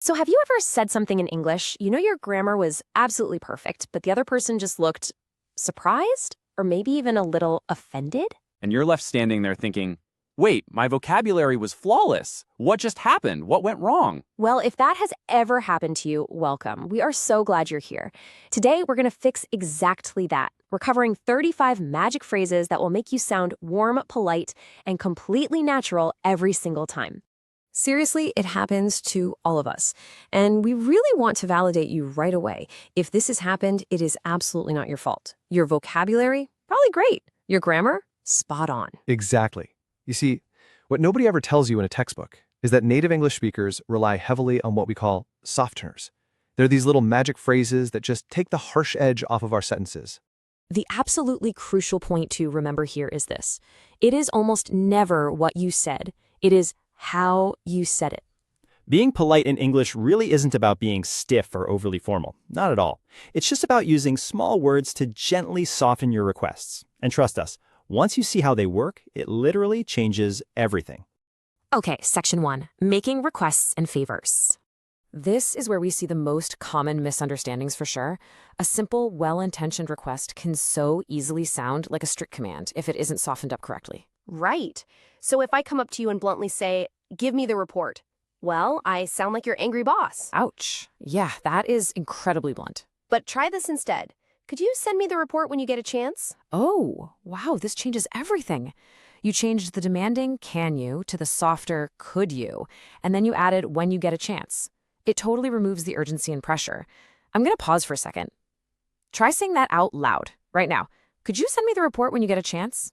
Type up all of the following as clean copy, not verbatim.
So, have you ever said something in English? You know your grammar was absolutely perfect, but the other person just looked surprised or maybe even a little offended? And you're left standing there thinking, wait, my vocabulary was flawless. What just happened? What went wrong? Well, if that has ever happened to you, welcome. We are so glad you're here. Today, we're going to fix exactly that. We're covering 35 magic phrases that will make you sound warm, polite, and completely natural every single time. Seriously, it happens to all of us. And we really want to validate you right away. If this has happened, it is absolutely not your fault. Your vocabulary? Probably great. Your grammar? Spot on. Exactly. You see, what nobody ever tells you in a textbook is that native English speakers rely heavily on what we call softeners. They're these little magic phrases that just take the harsh edge off of our sentences. The absolutely crucial point to remember here is this. It is almost never what you said. It is how you said it. Being polite in English really isn't about being stiff or overly formal. Not at all. It's just about using small words to gently soften your requests. And trust us, once you see how they work, it literally changes everything. Okay, section 1, making requests and favors. This is where we see the most common misunderstandings for sure. A simple, well-intentioned request can so easily sound like a strict command if it isn't softened up correctly. Right. So if I come up to you and bluntly say, give me the report, well, I sound like your angry boss. Ouch. Yeah, that is incredibly blunt. But try this instead. Could you send me the report when you get a chance? Oh, wow, this changes everything. You changed the demanding "can you" to the softer "could you," and then you added "when you get a chance." It totally removes the urgency and pressure. I'm going to pause for a second. Try saying that out loud right now. Could you send me the report when you get a chance?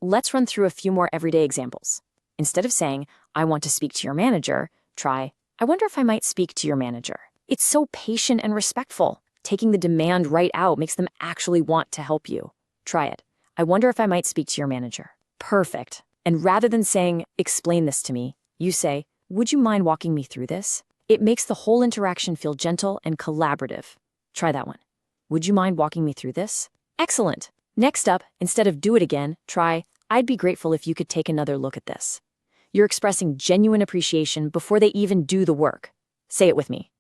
Let's run through a few more everyday examples. Instead of saying, I want to speak to your manager, try, I wonder if I might speak to your manager. It's so patient and respectful. Taking the demand right out makes them actually want to help you. Try it. I wonder if I might speak to your manager. Perfect. And rather than saying, explain this to me, you say, would you mind walking me through this? It makes the whole interaction feel gentle and collaborative. Try that one. Would you mind walking me through this? Excellent. Next up, instead of do it again, try, I'd be grateful if you could take another look at this. You're expressing genuine appreciation before they even do the work. Say it with me.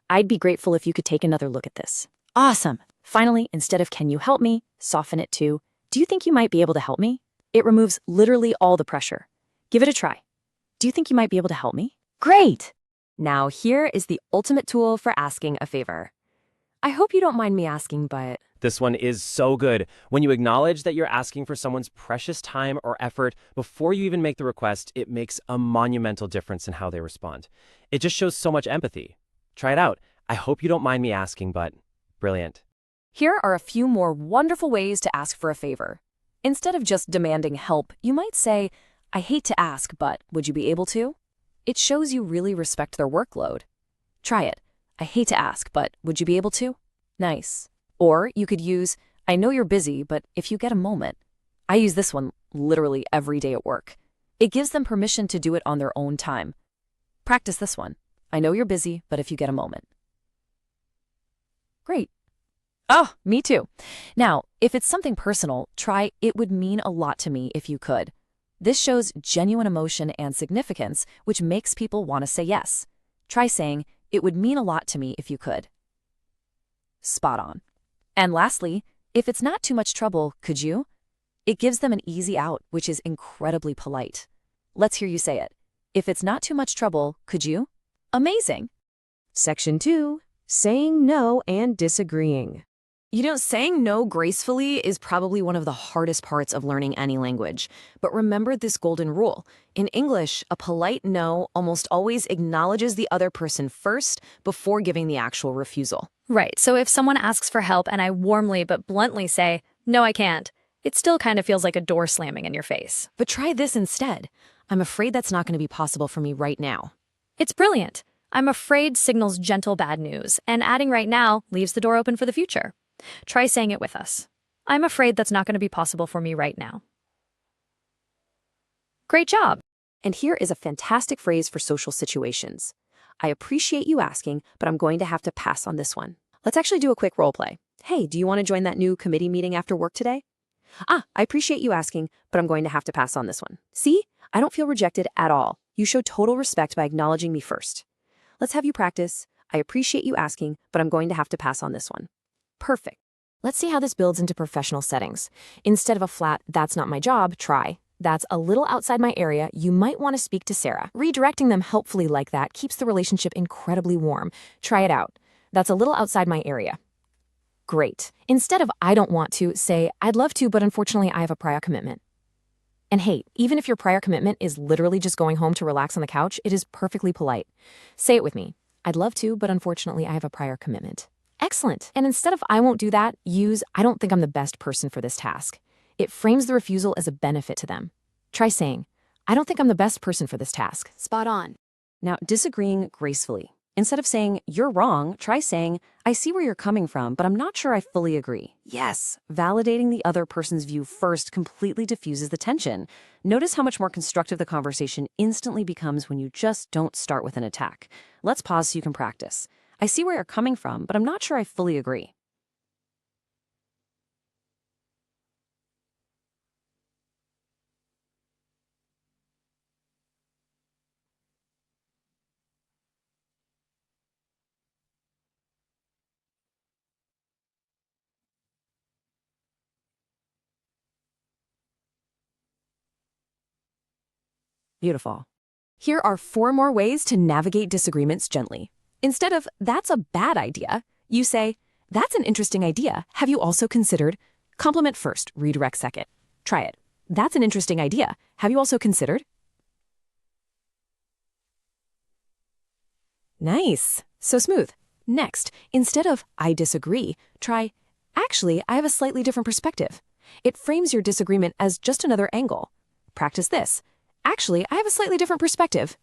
I'd be grateful if you could take another look at this. Awesome. Finally, instead of can you help me, soften it to, do you think you might be able to help me? It removes literally all the pressure. Give it a try. Do you think you might be able to help me? Great! Now here is the ultimate tool for asking a favor. I hope you don't mind me asking, but This one is so good. When you acknowledge that you're asking for someone's precious time or effort before you even make the request, it makes a monumental difference in how they respond. It just shows so much empathy. Try it out. I hope you don't mind me asking, but brilliant. here are a few more wonderful ways to ask for a favor. Instead of just demanding help, you might say, I hate to ask, but would you be able to? It shows you really respect their workload. Try it. I hate to ask, but would you be able to? Nice. Or you could use, I know you're busy, but if you get a moment. I use this one literally every day at work. It gives them permission to do it on their own time. Practice this one. I know you're busy, but if you get a moment. Great. Oh, me too. Now, if it's something personal, try it would mean a lot to me if you could. This shows genuine emotion and significance, which makes people want to say yes. Try saying, it would mean a lot to me if you could. Spot on. And lastly, if it's not too much trouble, could you? It gives them an easy out, which is incredibly polite. Let's hear you say it. If it's not too much trouble, could you? Amazing. Section 2, saying no and disagreeing. Saying no gracefully is probably one of the hardest parts of learning any language. But remember this golden rule. In English, a polite no almost always acknowledges the other person first before giving the actual refusal. Right, so if someone asks for help and I warmly but bluntly say, no, I can't, it still kind of feels like a door slamming in your face. But try this instead. I'm afraid that's not going to be possible for me right now. It's brilliant. I'm afraid signals gentle bad news, and adding right now leaves the door open for the future. Try saying it with us. I'm afraid that's not going to be possible for me right now. Great job. And here is a fantastic phrase for social situations. I appreciate you asking, but I'm going to have to pass on this one. Let's actually do a quick role play. Hey, do you want to join that new committee meeting after work today? I appreciate you asking, but I'm going to have to pass on this one. See? I don't feel rejected at all. You show total respect by acknowledging me first. Let's have you practice. I appreciate you asking, but I'm going to have to pass on this one. Perfect. Let's see how this builds into professional settings. Instead of a flat, that's not my job, try, that's a little outside my area, you might want to speak to Sarah. Redirecting them helpfully like that keeps the relationship incredibly warm. Try it out. That's a little outside my area. Great. Instead of I don't want to, say I'd love to, but unfortunately I have a prior commitment. And hey, even if your prior commitment is literally just going home to relax on the couch, it is perfectly polite. Say it with me. I'd love to, but unfortunately I have a prior commitment. Excellent. And instead of I won't do that, use I don't think I'm the best person for this task. It frames the refusal as a benefit to them. Try saying, I don't think I'm the best person for this task. Spot on. Now, disagreeing gracefully. Instead of saying, you're wrong, try saying, I see where you're coming from, but I'm not sure I fully agree. Yes, validating the other person's view first completely diffuses the tension. Notice how much more constructive the conversation instantly becomes when you just don't start with an attack. Let's pause so you can practice. I see where you're coming from, but I'm not sure I fully agree. Beautiful. Here are 4 more ways to navigate disagreements gently. Instead of, that's a bad idea, you say, that's an interesting idea. Have you also considered? Compliment first, redirect second. Try it. That's an interesting idea. Have you also considered? Nice. So smooth. Next, instead of, I disagree, try, actually, I have a slightly different perspective. It frames your disagreement as just another angle. Practice this. Actually, I have a slightly different perspective.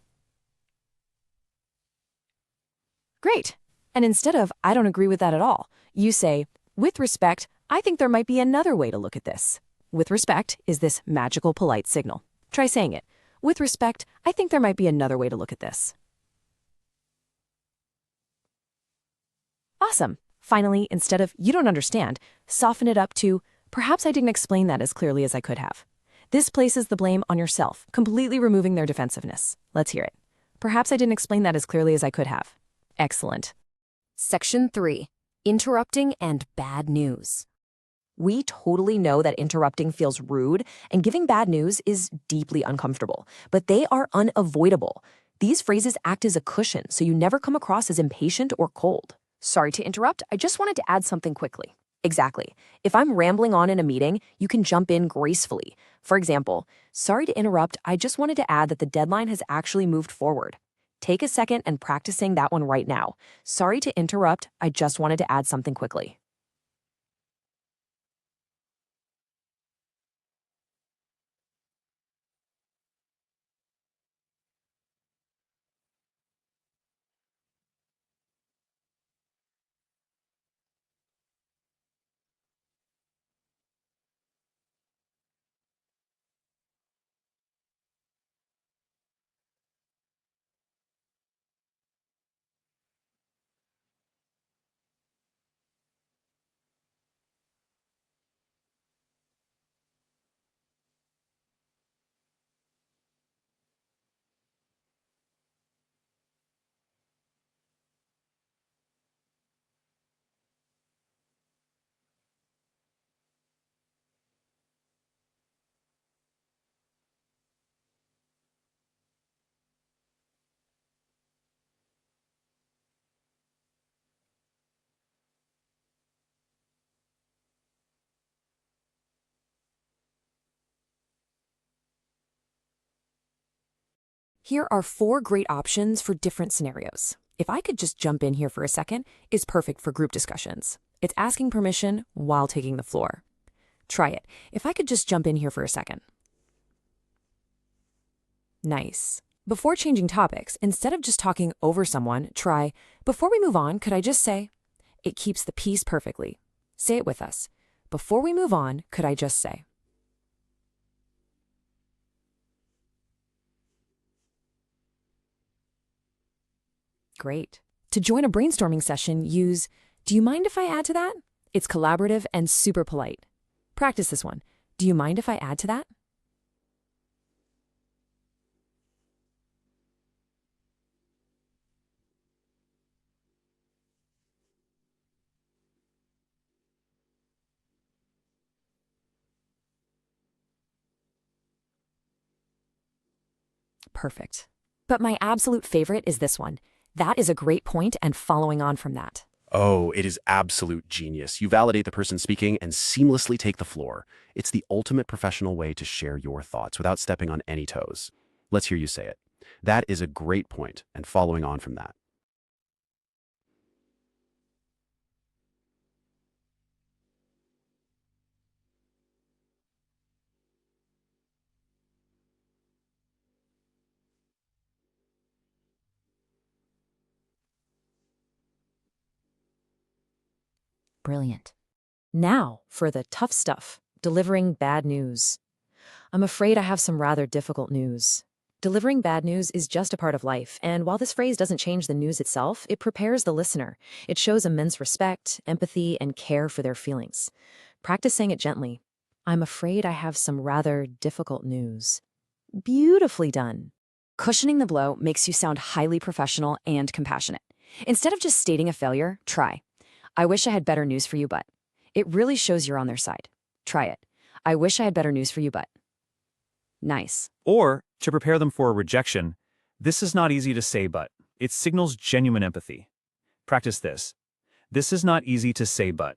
Great. And instead of, I don't agree with that at all, you say, with respect, I think there might be another way to look at this. With respect is this magical polite signal. Try saying it. With respect, I think there might be another way to look at this. Awesome. Finally, instead of, you don't understand, soften it up to, perhaps I didn't explain that as clearly as I could have. This places the blame on yourself, completely removing their defensiveness. Let's hear it. Perhaps I didn't explain that as clearly as I could have. Excellent. Section 3. Interrupting and bad news. We totally know that interrupting feels rude and giving bad news is deeply uncomfortable, but they are unavoidable. These phrases act as a cushion so you never come across as impatient or cold. Sorry to interrupt, I just wanted to add something quickly. Exactly. If I'm rambling on in a meeting, you can jump in gracefully. For example, sorry to interrupt, I just wanted to add that the deadline has actually moved forward. Take a second and practice saying that one right now. Sorry to interrupt, I just wanted to add something quickly. Here are 4 great options for different scenarios. If I could just jump in here for a second is perfect for group discussions. It's asking permission while taking the floor. Try it. If I could just jump in here for a second. Nice. Before changing topics, instead of just talking over someone, try, before we move on, could I just say? It keeps the peace perfectly. Say it with us. Before we move on, could I just say? Great. To join a brainstorming session, use, do you mind if I add to that? It's collaborative and super polite. Practice this one. Do you mind if I add to that? Perfect. But my absolute favorite is this one. That is a great point, and following on from that. Oh, it is absolute genius. You validate the person speaking and seamlessly take the floor. It's the ultimate professional way to share your thoughts without stepping on any toes. Let's hear you say it. That is a great point, and following on from that. Brilliant. Now for the tough stuff, delivering bad news. I'm afraid I have some rather difficult news. Delivering bad news is just a part of life, and while this phrase doesn't change the news itself, it prepares the listener. It shows immense respect, empathy, and care for their feelings. Practice saying it gently. I'm afraid I have some rather difficult news. Beautifully done. Cushioning the blow makes you sound highly professional and compassionate. Instead of just stating a failure, try. I wish I had better news for you, but. It really shows you're on their side. Try it. I wish I had better news for you, but. Nice. Or, to prepare them for a rejection, this is not easy to say, but it signals genuine empathy. Practice this. This is not easy to say, but.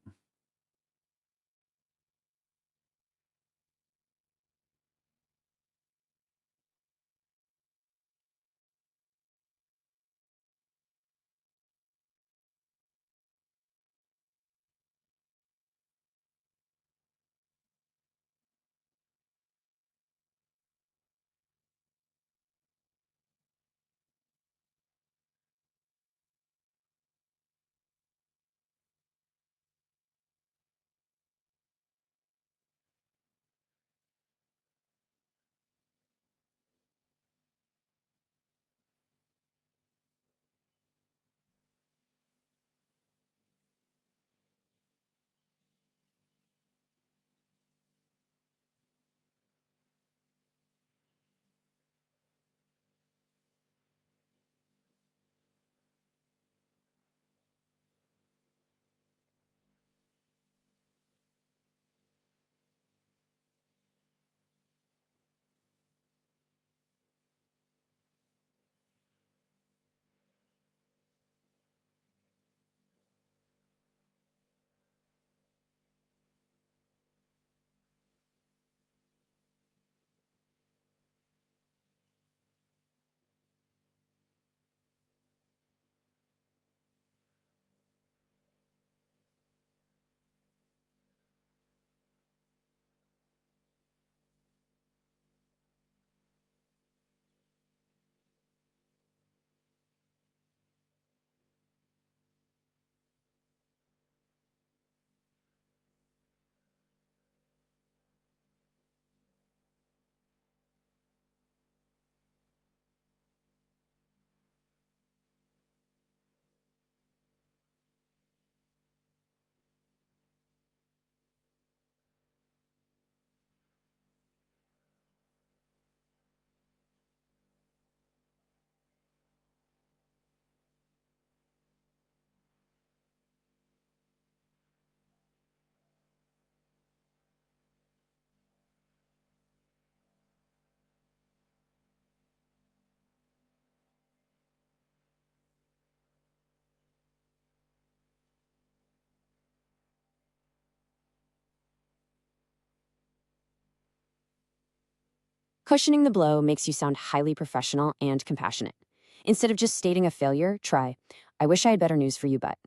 Cushioning the blow makes you sound highly professional and compassionate. Instead of just stating a failure, try, I wish I had better news for you, but.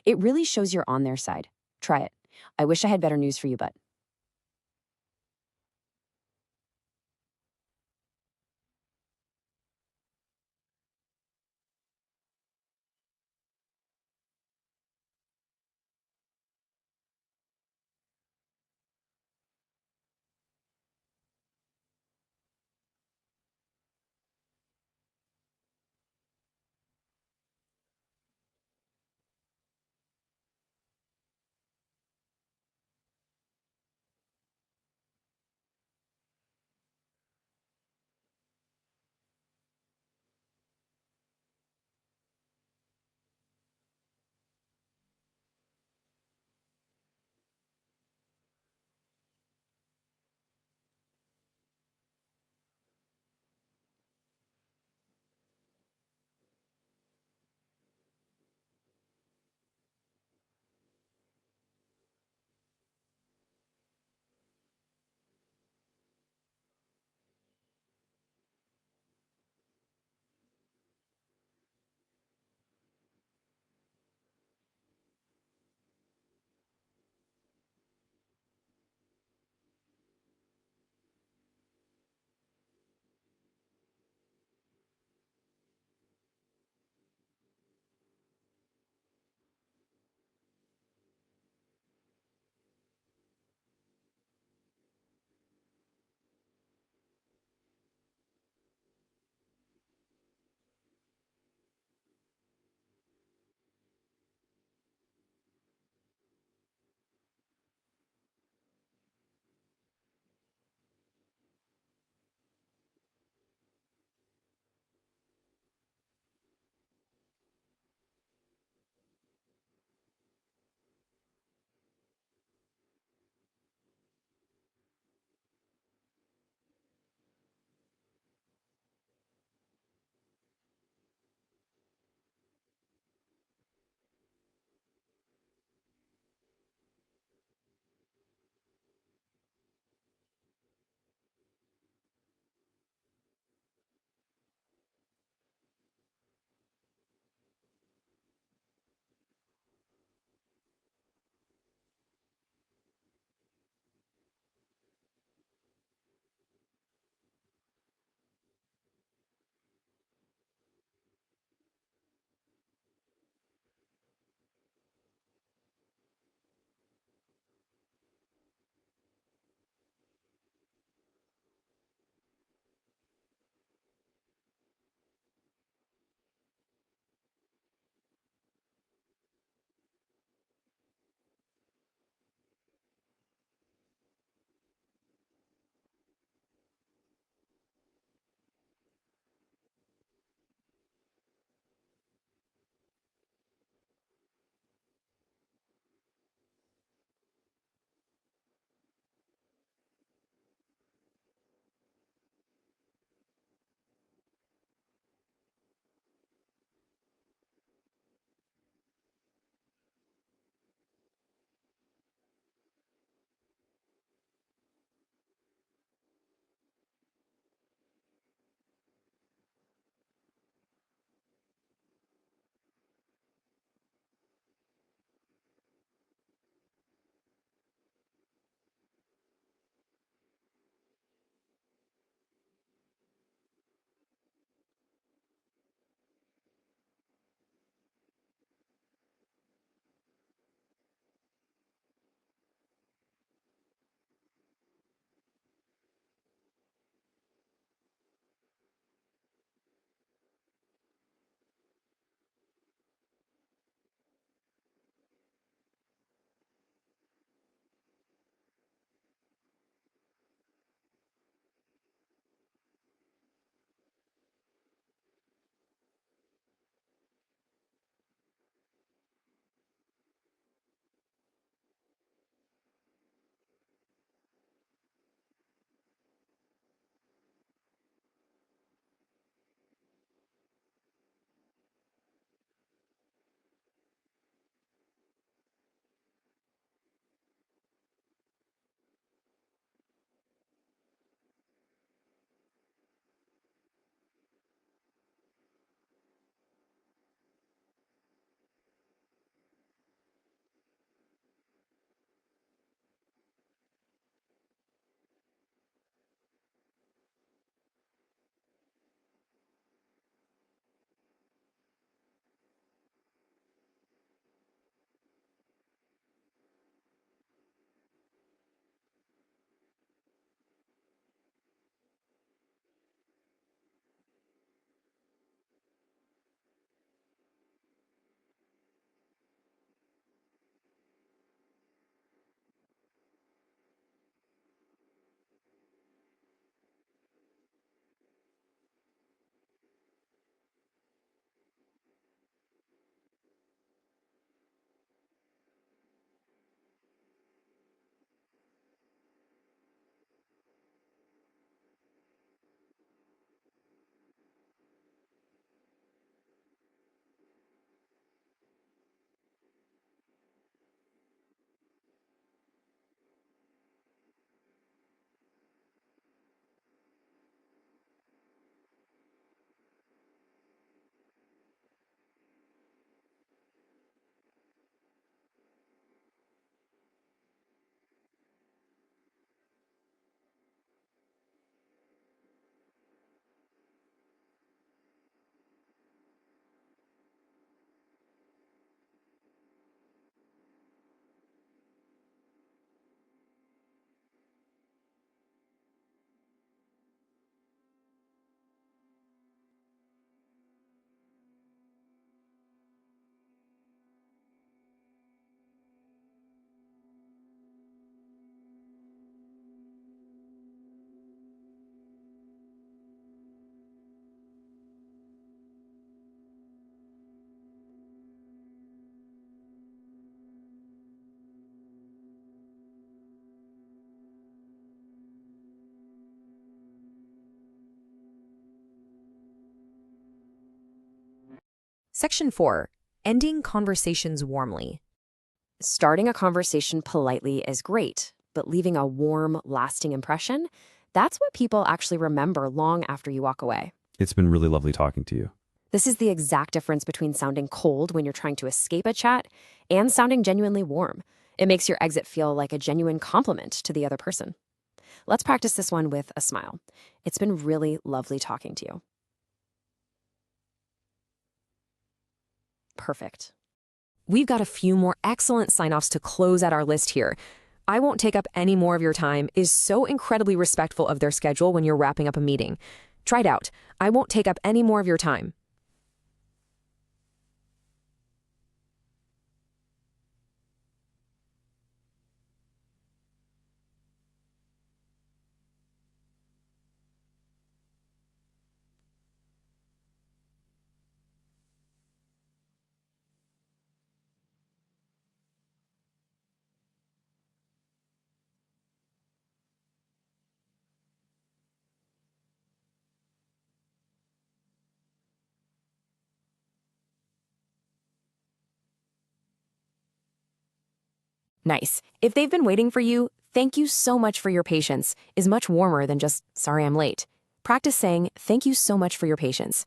It really shows you're on their side. Try it. I wish I had better news for you, but. Section 4. Ending conversations warmly. Starting a conversation politely is great, but leaving a warm, lasting impression, that's what people actually remember long after you walk away. It's been really lovely talking to you. This is the exact difference between sounding cold when you're trying to escape a chat and sounding genuinely warm. It makes your exit feel like a genuine compliment to the other person. Let's practice this one with a smile. It's been really lovely talking to you. Perfect. We've got a few more excellent sign-offs to close out our list here. I won't take up any more of your time is so incredibly respectful of their schedule when you're wrapping up a meeting. Try it out. I won't take up any more of your time. Nice. If they've been waiting for you, thank you so much for your patience is much warmer than just, sorry I'm late. Practice saying, thank you so much for your patience.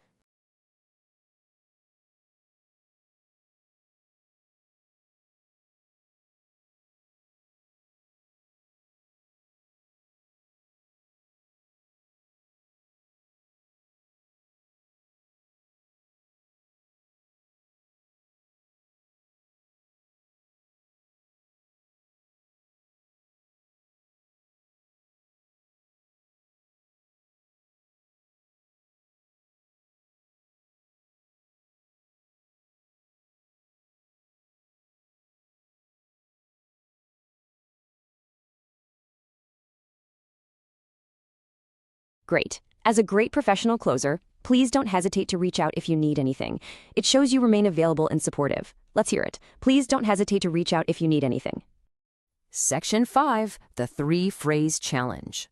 Great. As a great professional closer, please don't hesitate to reach out if you need anything. It shows you remain available and supportive. Let's hear it. Please don't hesitate to reach out if you need anything. Section 5, the 3-phrase challenge.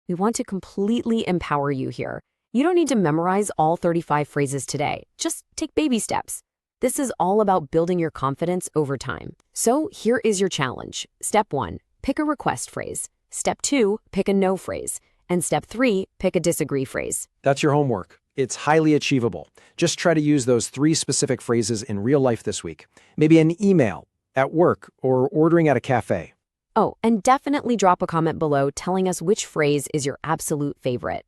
We want to completely empower you here. You don't need to memorize all 35 phrases today. Just take baby steps. This is all about building your confidence over time. So here is your challenge. Step 1, pick a request phrase. Step 2, pick a no phrase. And step 3, pick a disagree phrase. That's your homework. It's highly achievable. Just try to use those 3 specific phrases in real life this week. Maybe an email, at work, or ordering at a cafe. Oh, and definitely drop a comment below telling us which phrase is your absolute favorite.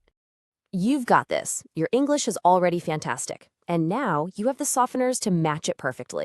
You've got this. Your English is already fantastic. And now you have the softeners to match it perfectly.